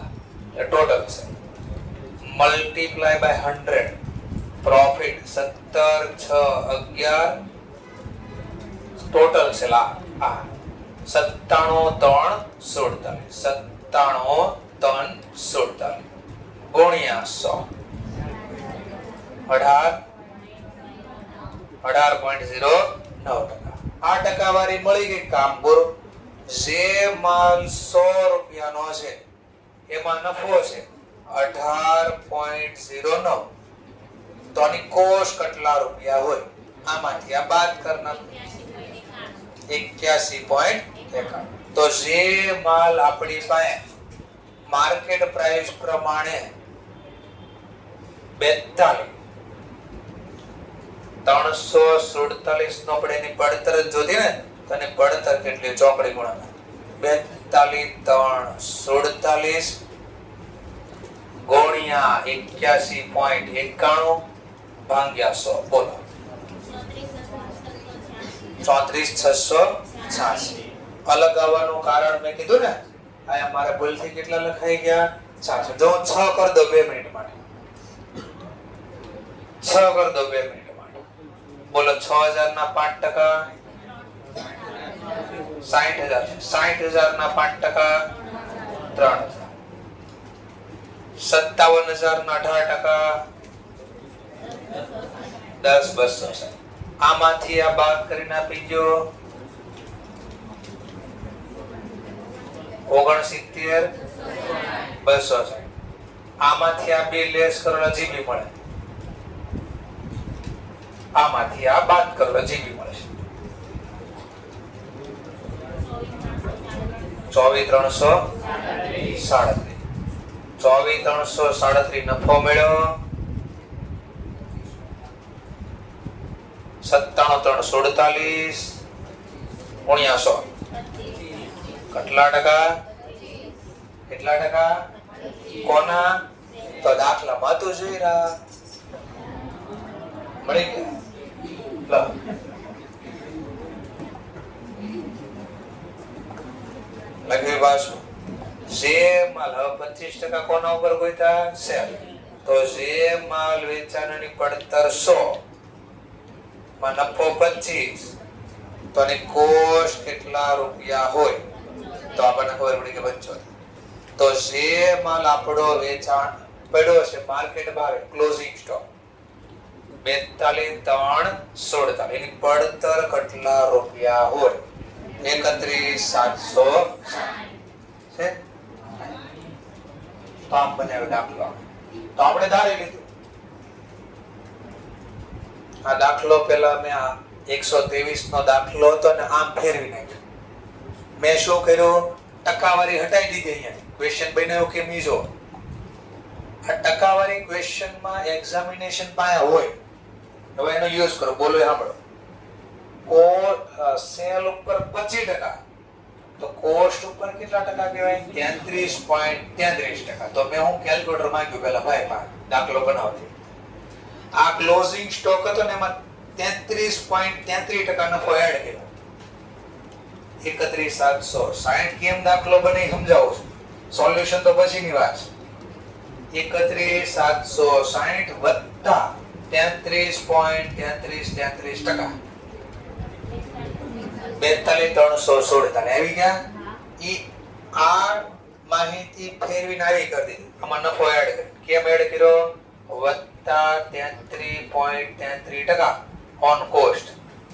એટલે total sale multiply by 100 profit 17,611 total sale આ 97,347 ગુણ્યા 100 18.09% આ ટકાવારી મળી ગઈ કામ પૂરું. જે માલ 100 રૂપિયાનો છે એમાં નફો છે 18.09 તો આની કોસ્ટ કેટલા રૂપિયા હોય આમાંથી આ બાદ કરના 81.51 તો જે માલ આપણી પાસે માર્કેટ પ્રાઇસ પ્રમાણે 347 નો આપણે એની પડતર જોતી ને તો એની પડતર કેટલી ચોકડી ગુણાકાર 42 ગુણ્યા 81.91 ભાગ્યા 100. બોલો 34,686. અલગ આવવાનું કારણ મેં કીધું ને, આ મારે ભૂલથી કેટલા લખાઈ ગયા 66. જો 6 કર દો 2 મિનિટ માટે, 6 કર દો 2 મિનિટ માટે. બોલો 6000 ના 5%, 60,000. 60,000 ના 5% 3,000. 57,000 ના 18% 10,200. આમાંથી આ બાદ કરીને આપી દો 69,260. આમાંથી આ બે લેસ કરો હજી બી મળે, આમાંથી આ બાદ કરો હજી બી મળશે 24,337. 24,337 નફો મળ્યો. 97,347 ગુણ્યા 100 કેટલા ટકા? કેટલા ટકા? કોના? તો દાખલામાં તો જોઈ રહ્યા મળી ગયા. લખી પાછું જે માલ 25% કોના ઉપર ગોઈતા સેલ, તો જે માલ વેચાણની પડતર 100 માં નફો 25 તો આની કોસ્ટ કેટલા રૂપિયા હોય? તો આપણને ખબર પડી કે 75. તો જે માલ આપણો વેચાણ પડ્યો છે માર્કેટ ભાવે ક્લોઝિંગ સ્ટોક 42,347 એની પડતર કેટલા રૂપિયા હોય? 31,760 છે. તો આમ બનાવ્યો દાખલો. તો આપણે ધારી લીધું આ દાખલો પેલા મેં આ 123 નો દાખલો હતો ને આમ ફેરવી નાખ્યો. મેં શું કર્યું? ટકાવારી હટાઈ દીધી. અહીંયા ક્વેશ્ચન બનાવ્યો કે મીજો આ ટકાવારી ક્વેશ્ચન માં એક્ઝામિનેશન પાયા હોય. હવે એનો યુઝ કરો. બોલો સાંભળો. સેલ ઉપર 25% તો કોસ્ટ ઉપર કેટલા ટકા કહેવાય? 33.33%. તો મેં હું કેલ્ક્યુલેટર માંગ્યું પેલા ભાઈ દાખલો બનાવતી. આ ક્લોઝિંગ સ્ટોક હતો ને એમાં 33.33% નફો એડ કર્યો. 31,760 કેમ દાખલો બને સમજાવું છું. સોલ્યુશન તો પછીની વાત છે. 31,760 વત્તા 33.33% 42,316 આવી ગયા. ઈ આ માહિતી ફેરવીને આવી કરી દીધી. આમાં નફો એડ કર્યો. કેમ એડ કર્યો? વત્તા 33.33% ઓન કોસ્ટ.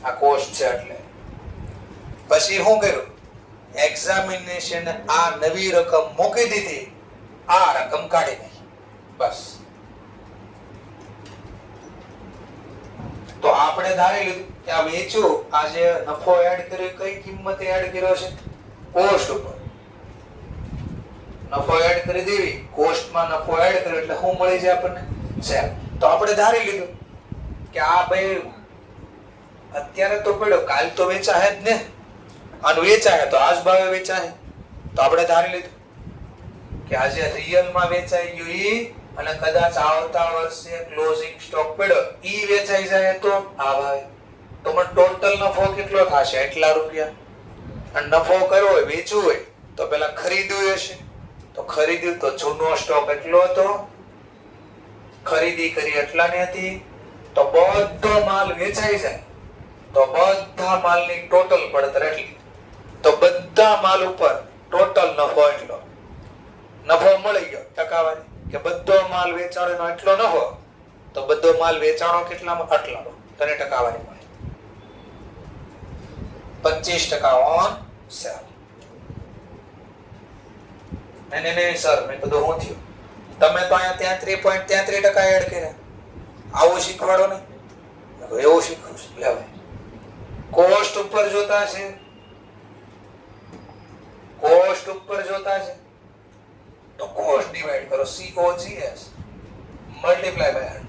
આ કોસ્ટ છે એટલે. પછી શું કર્યું? એક્ઝામિનેશન આ નવી રકમ મૂકી દીધી, આ રકમ કાઢી નાખી. બસ. તો આપણે ધારી લીધું કે આ વેચ્યું, આ જે નફો એડ કર્યો કઈ કિંમતે એડ કર્યો છે? કોસ્ટ ઉપર. નફો એડ કરી દેવી, કોસ્ટમાં નફો એડ કર્યો એટલે શું મળી જાય આપણને? સેલ. તો આપણે ધારી લીધું કે આ ભાઈ અત્યારે તો પડ્યો, કાલ તો વેચાય જ ને. આનું વેચાય તો આજ ભાવે વેચાય. તો આપણે ધારી લીધું કે આજે રિયલમાં વેચાઈ ગયું ઈ અને કદાચ આવતા વર્ષે ક્લોઝિંગ સ્ટોક પડ્યો ઈ વેચાઈ જાય તો આ ભાવે. તો મને ટોટલ નફો કેટલો થશે? એટલા રૂપિયા. અને નફો કર્યો હોય, વેચવું હોય તો પેલા ખરીદ્યું હશે. તો ખરીદ્યું તો જૂનો સ્ટોક એટલો હતો, ખરીદી કરી એટલાની હતી. તો બધો માલ વેચાઈ જાય તો બધા માલની ટોટલ પડતર એટલી. તો બધા માલ ઉપર ટોટલ નફો એટલો. નફો મળી ગયો ટકાવારી કે બધો માલ વેચાણો એટલો નફો, તો બધો માલ વેચાણો કેટલામાં? આટલાનો. તને ટકાવારી મળે 25% ઓન સેલ. નહીં સર, મેં કીધું શું થયું? તમે તો અહીંયા 33.33% એડ કર્યા. આવું શીખવાડો ને. એવું શીખવું છે. હવે કોસ્ટ ઉપર જોતા છે, કોસ્ટ ઉપર જોતા છે તો કોસ્ટ ડિવાઇડ કરો COGS મલ્ટીપ્લાય બાય 100.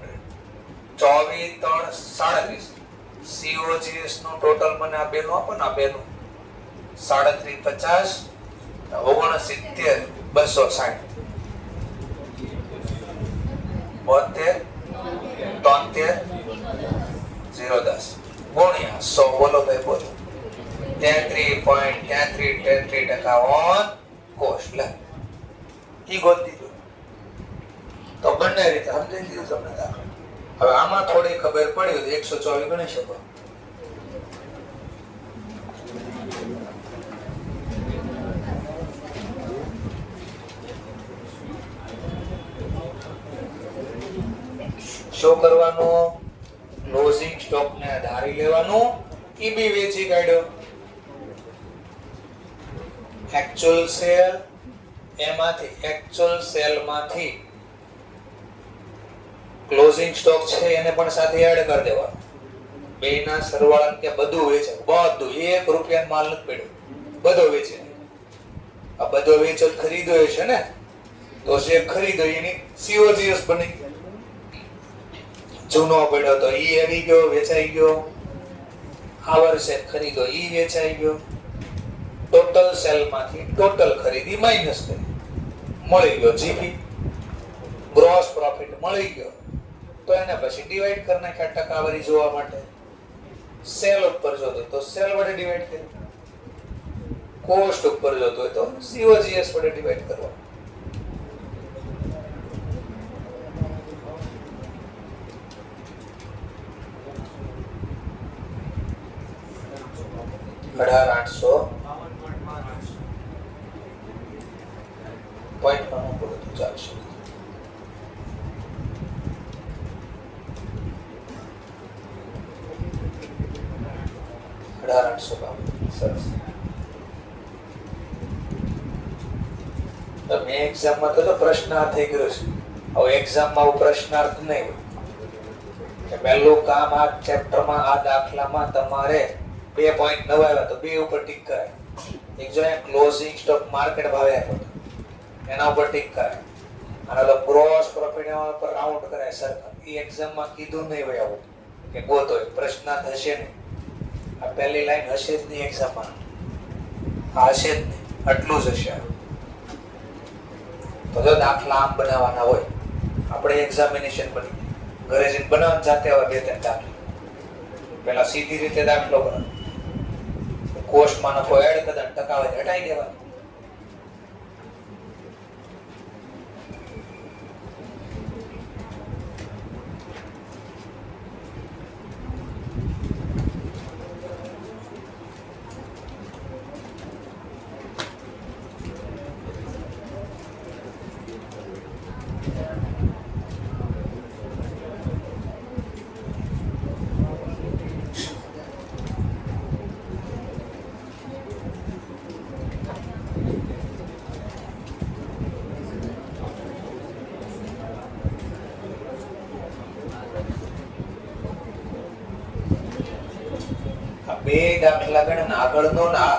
24,337 COGS નો ટોટલ મને આ બેનો આપો ને. આ બેનો 3750 69 260 72 73 010 ગુણ્યા 100 બોલો ભાઈ બોલો 33.33% ઓન કોસ્ટ લે ઈ ગોતી દો તો બંને રીતે સમજી દીધું તમને દાખલો. હવે આમાં થોડી ખબર પડી તો 124 ગણી શકો. શું કરવાનું? ક્લોઝિંગ સ્ટોક ને ધારી લેવાનું. ઈબી વેચી કાઢ્યો. એક્ચ્યુઅલ સેલ એમાંથી એક્ચ્યુઅલ સેલ માંથી ક્લોઝિંગ સ્ટોક છે એને પણ સાથે એડ કરી દેવાનો. બેના સરવાળા કે બધું વેચે, બધું 1 રૂપિયા માલ નથી પડ્યો, બધો વેચે. આ બધો વેચો ખરીદ્યો છે ને, તો જે ખરીદ્યો એની COGS બની. જૂનો પડ્યો તો ઈ આવી ગયો, વેચાઈ ગયો. આ વર્ષે ખરીદ્યો ઈ વેચાઈ ગયો. ટોટલ સેલ માંથી ટોટલ ખરીદી માઈનસ કરી, મળી ગયો જીપી, ગ્રોસ પ્રોફિટ મળી ગયો. તો એને પછી ડિવાઈડ કરી નાખ્યા ટકાવારી જોવા માટે. સેલ ઉપર જોતો તો સેલ વડે ડિવાઈડ કર્યું, કોસ્ટ ઉપર જોતો હોય તો COGS વડે ડિવાઈડ કરવાનું. પોઈન્ટ માં બોલો તો ચાલશે. 1852 સરસ. તમે એક્ઝામમાં તો પ્રશ્નાર્થ થઈ ગયો છે. હવે એક્ઝામમાં પ્રશ્નાર્થ નહીં હોય કે પહેલું કામ આ ચેપ્ટરમાં આ દાખલામાં તમારે 2 પોઈન્ટ નવાવ્યા તો 2 ઉપર ટીક કરાય. એક જો ક્લોઝિંગ સ્ટોક માર્કેટ ભાવે આપ્યો એના ઉપર ટીક કરાય. અને તો ગ્રોસ પ્રોફિટ એના ઉપર રાઉન્ડ કરાય સરખા. એ એક્ઝામમાં કીધું નહીં હોય આવું કે ગોતો પ્રશ્નાર્થ હશે નહીં. આ પહેલી લાઈન હશે જ નહીં એક્ઝામમાં, આ હશે જ નહીં, આટલું જ હશે. તો જો દાખલા આમ બનાવવાના હોય, આપણે એક્ઝામિનેશન બની ઘરે જઈને બનાવવાનું જાતે હોય 2-3 દાખલા. પહેલા સીધી રીતે દાખલો બનાવો, કોસ્ટમાં નફો એડ કરી ટકાવારી હટાઈ દેવાની. બે દાખલા ગણ આગળનો ના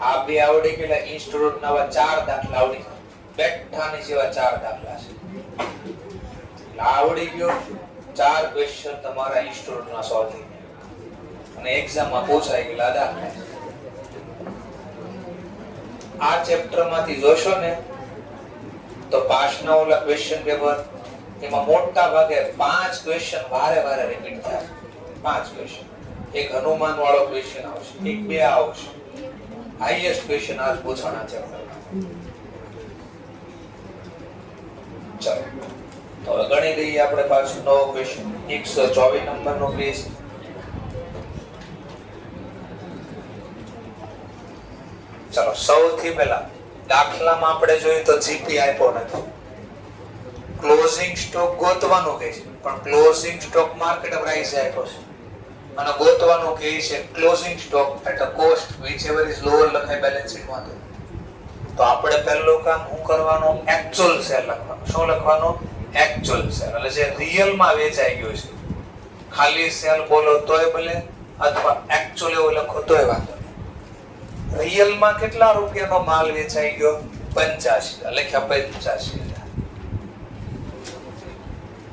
આ બે આવડી ગયેલા ઇન્સ્ટિટ્યુટ ના 4 દાખલા આવડી બેઠાની જેવા 4 દાખલા છે. આવડી ગયો 4 ક્વેશ્ચન તમારા ઇન્સ્ટિટ્યુટ ના સોલ્વ થઈ ગયા અને એક્ઝામ માં પૂછાઈ ગયેલા દાખલા. આ ચેપ્ટર માંથી જોશો ને તો પાસના ઓલા ક્વેશ્ચન પેપર એમાં મોટા ભાગે 5 ક્વેશ્ચન વારે વારે રિપીટ થાય. 5 ક્વેશ્ચન, એક હનુમાન વાળો ક્વેશ્ચન આવશે, એક બે આવશે. હાઈએસ્ટ ક્વેશ્ચન આજ પૂછવાના છે. ચલો તો હવે ગણી લઈએ આપણે પાછું નવો ક્વેશ્ચન 124 નંબર નો પ્લીઝ. ચલો સૌથી પહેલા દાખલામાં આપણે જોઈએ તો જીપી આપ્યો નથી. ક્લોઝિંગ સ્ટોક ગોતવાનું કહે છે, પણ ક્લોઝિંગ સ્ટોક માર્કેટ પ્રાઇસ આપ્યો છે અને ગોતવાનું કહે છે closing stock at a cost whichever is lower લખાય બેલેન્સ શીટમાં. તો આપણે પહેલું કામ શું કરવાનું? એક્ચ્યુઅલ સેલ લખવાનું. શું લખવાનું? એક્ચ્યુઅલ સેલ, એટલે જે રિયલ માં વેચાઈ ગયો છે. ખાલી સેલ બોલો તોય ભલે અથવા એક્ચ્યુઅલ એવું લખો તોય વાંધો નહીં. રિયલ માં કેટલા રૂપિયાનો માલ વેચાઈ ગયો? 85. લખ્યા 85,000.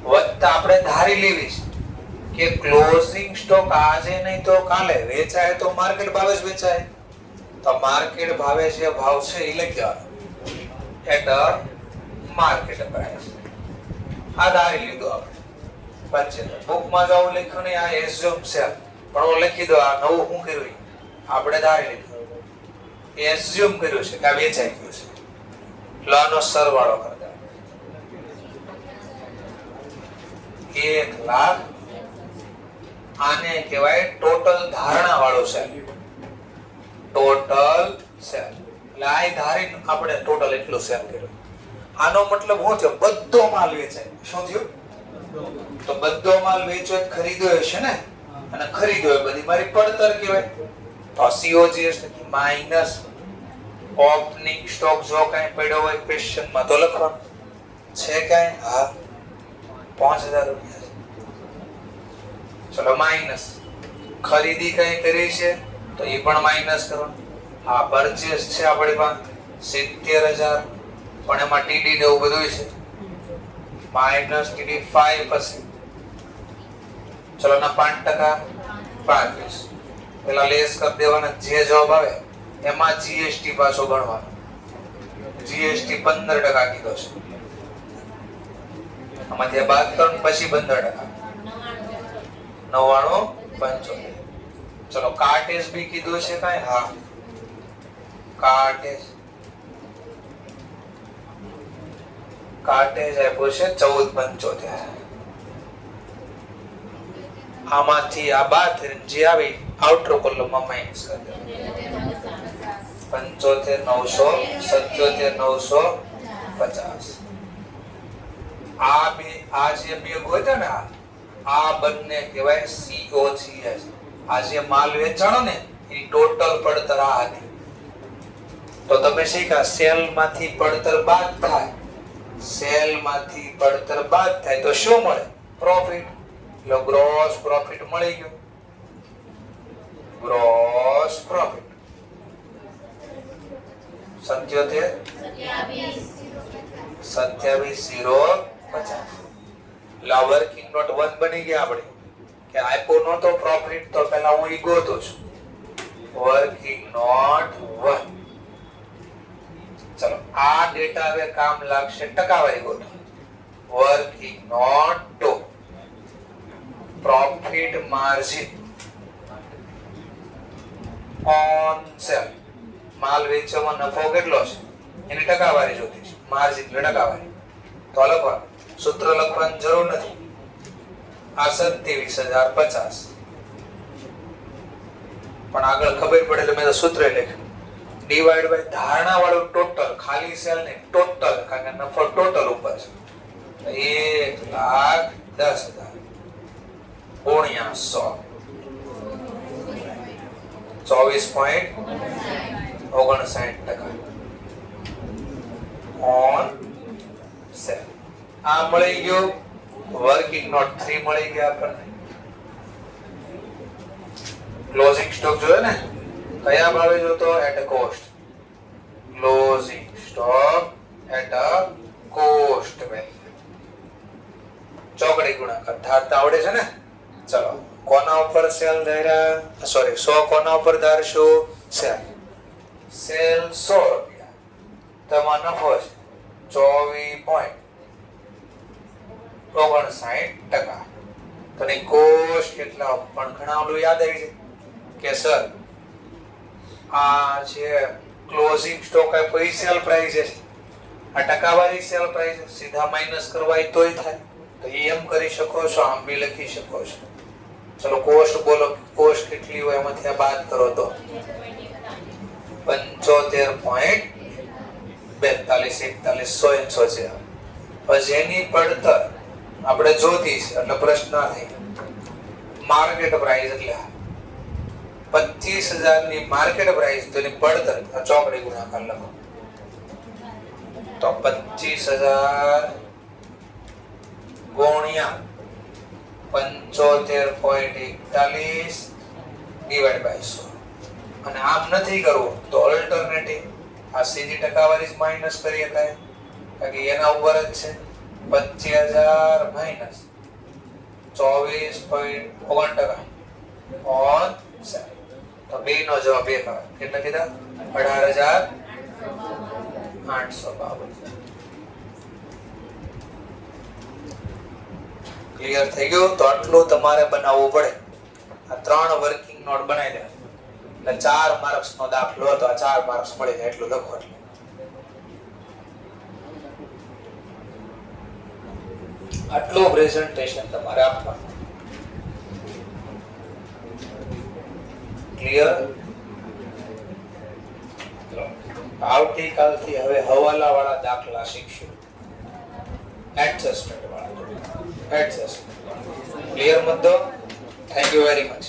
વત્તા આપણે ધારી લેવી છે કે ક્લોઝિંગ સ્ટોક આજે નહીં તો કાલે વેચાય તો માર્કેટ ભાવે જ વેચાય. તો માર્કેટ ભાવે જે ભાવ છે એ લખી દેવાનો એટ માર્કેટ પ્રાઇસ. આ ધારી લીધું આપણે. પછી બુકમાં જાવ લખ્યું ને આ એઝ્યુમ સેલ, પણ હું લખી દો આ નવું શું કર્યું આપણે ધારી લીધું. એઝ્યુમ કર્યું છે કે આ વેચાઈ ગયું છે. લાનો સરવાળો કરતા 1,00,000. આને કહેવાય ટોટલ ધારણા વાળો સેલ. ટોટલ સેલ એટલે આ ધારીને આપણે ટોટલ એટલું સેલ કર્યું. આનો મતલબ શું થયો? બધો માલ વેચાય. શું થયું? તો બધો માલ વેચ્યો ખરીદ્યો હશે ને, અને ખરીદ્યો બધી મારી પડતર કહેવાય. તો COGS માઈનસ ઓપનિંગ સ્ટોક જો કઈ પડ્યો હોય ક્વેશ્ચનમાં તો લખવાનું છે કઈ. હા, 5,000 રૂપિયા. ચલો માઈનસ ખરીદી કઈ કરી છે તો એ પણ માઈનસ કરવાનું. હા, પરચેસ છે આપણી પાસે 70,000, પણ એમાં ટીડી ને એવું બધું છે. Minus TD 5%. ચલો ના 5% 35. પેલા લેસ કરી દેવાના જે જવાબ આવે એમાં જીએસટી પાછો ગણવાનો. જીએસટી 15% કીધો છે. આમાંથી બાદ કરો પછી 15%. 99 75. ચલો કાર્ટેજ બી કીધું છે કઈ. હા, કાર્ટેજ આપ્યો છે 1475. આમાંથી આ બાદ જે આવી આઉટર કોલમમાં માઈનસ કરી દો. 75,900 77,950. આ જે બે ગોત્યા ને આ બંને કહેવાય COGS. આ જે માલ વેચાણો ને એની ટોટલ પડતર આ હતી. તો તમે શીખ્યા સેલ માંથી પડતર બાદ થાય. સેલ માંથી પડતર બાદ થાય તો શું મળે? પ્રોફિટ. એટલે ગ્રોસ પ્રોફિટ મળી ગયો. Gross profit 27,050. વર્કિંગ નોટ 1 બની ગયા આપણે કે આપ્યો નહોતો પ્રોફિટ તો પહેલા હું ઈ ગોતું છું. Working note 1. ચલો આ ડેટા હવે કામ લાગશે ટકાવારી ગોતો. Working note 2. Profit margin on cell. માલ વેચવામાં નફો કેટલો છે એની ટકાવારી જોતી છે. માર્જિન એટલે ટકાવારી. તો લખવાનું સૂત્ર લખવાની જરૂર નથી. આ 27,050. પણ આગળ ખબર પડે એટલે મેં તો સૂત્ર લખ્યું. ડિવાઇડ બાય ધારણા વાળું ટોટલ, ખાલી સેલ ને ટોટલ, કારણ કે નફો ટોટલ ઉપર છે. 1,10,000 ગુણ્યા 100. 24.59% ઓન સેલ. આ મળી ગયો. વર્કિંગ નોટ 3 મળી ગયા આપણને. ક્લોઝિંગ સ્ટોક જોયો ને કયા ભાવે જોતો? At a cost. Closing stock at a cost value. ચોકડી ગુણાકાર ધારતા આવડે છે ને? ચલો કોના ઉપર સેલ ધાર્યા? સોરી 100 કોના ઉપર ધારશું? સેલ. સેલ 100 રૂપિયા. તમારો નફો છે 24.59%. તો ની કોસ્ટ કેટલા? પણ ઘણા ઓલું યાદ આવી છે કે સર આ છે ક્લોઝિંગ સ્ટોક આ કોઈ સેલ પ્રાઇસ છે, આ ટકાવારી સેલ પ્રાઇસ સીધા માઈનસ કરવા તોય થાય. તો એમ કરી શકો છો, આમ બી લખી શકો છો. ચલો કોસ્ટ બોલો. કોસ્ટ કેટલી હોય એમાંથી આ બાદ કરો તો 75.4241 છે. પછી જેની પડતર આપણે જોતી છે એટલે પ્રશ્ન થઈ. માર્કેટ પ્રાઇસ એટલે 25,000 ની માર્કેટ પ્રાઇસ તો એની પડતર ચોકડી ગુણાકાર લખો. તો 25,000 ગુણ્યા 75.41 ડિવાઇડ બાય 100. અને આમ નથી કરવું તો ઓલ્ટરનેટિવ આ સીધી ટકાવારી માઈનસ કરી શકાય, કારણ કે એના ઉપર જ છે. 25,000 માઈનસ 24.59% ઓન સેલ. તો બે નો જવાબ 1 આવે. કેટલા કીધા? 18,852. ક્લિયર થઈ ગયું? તો આટલું તમારે બનાવવું પડે. આ 3 વર્કિંગ નોટ બનાવી દે એટલે 4 માર્ક્સ નો દાખલો હતો. આ 4 માર્ક્સ મળી જાય એટલું લખો. આટલું પ્રેઝન્ટેશન તમારે આપવાનું. ક્લિયર? આવતીકાલથી હવે હવાલા વાળા દાખલા શીખશું. એડજસ્ટમેન્ટ વાળા. એડજસ્ટમેન્ટ ક્લિયર મુદ્દો? Thank you very much.